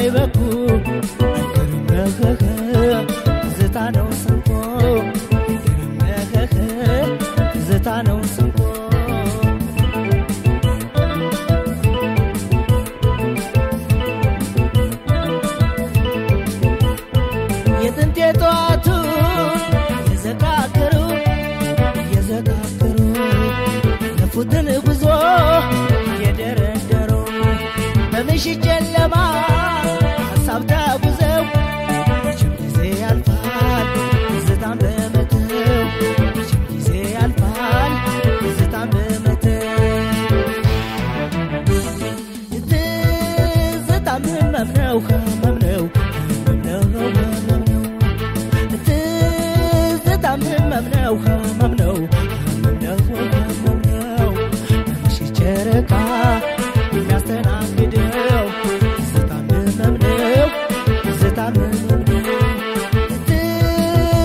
ባይበኩ ትዝታ ነው ስንቆ ትዝታ ነው ስንቆ የጥንት የጠዋቱ የዘካከሩ ለፉትን ጉዞ የደረደሩ በምሽት ጨለማ ሐሳብ ተጉዘው መቼም ጊዜ ያልፋል ትዝታን በመተው መቼም ጊዜ ያልፋል ትዝታን በመተው ትዝታም ህመም ነው ትዝታም ህመም ነው በምሽት ጨረቃ የሚያስተናግደው ትዝታም ህመም ነው ትዝታም ህመም ነው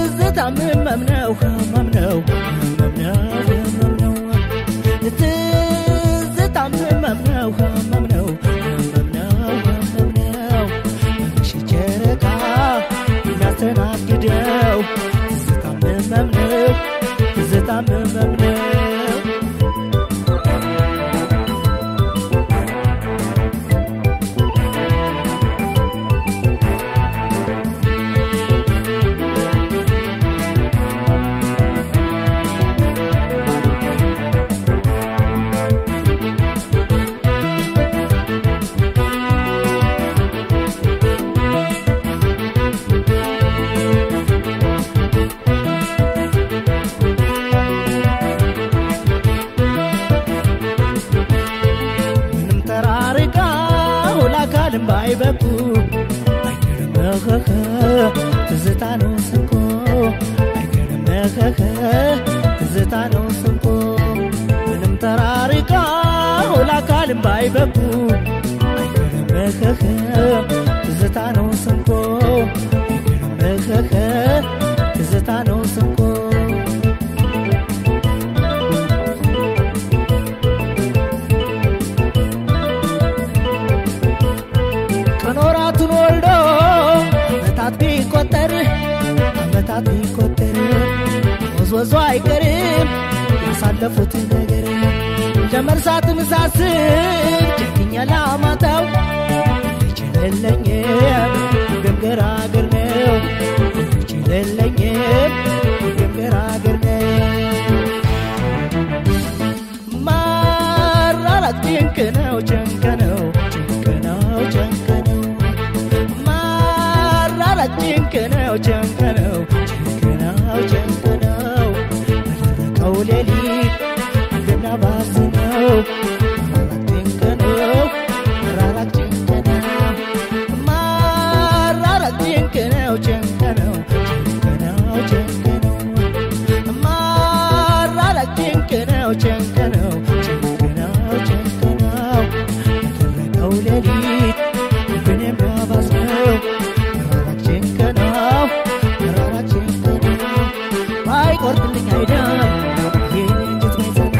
ትዝታም ህመም ነው በምሽት ጨረቃ የሚያስተናግደው ትዝታም ህመም ነው ትዝታም ህመም ነው ባይበኩ አይገርም ትዝታ ነው ስንቆ አይገርም ትዝታ ነው ስንቆ ምንም ተራርቀው ለአካልም ባይበኩ አይገርም ትዝታ ነው ስንቆ አይገርም ትዝታ ነው ስንቆ አመታት ቢቆጠር ወዝወዙ አይቀርም ያሳለፉት ነገር ለመርሳት ምሳስብ ጨክኛ ላማታው ይችለልኝም ገራገር ነው ይችለልኝም ገራገር ነው ማራራት ጭንቅ ነው ጭንቅ ነው ጨንቀነው በደረቀው ሌሊት ገና ባዝነው ማራራት ጭንቀነው በደረቀው ሌሊት ገና ባዝነው ቆርጥልኝ አይደል የእንጀት መዘና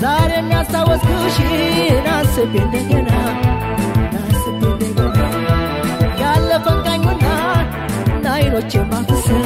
ዛሬ የሚያስታወስኩሽ ናስብ እንደገና ያለፈን ቃኙና አይኖቼ ማፍሰው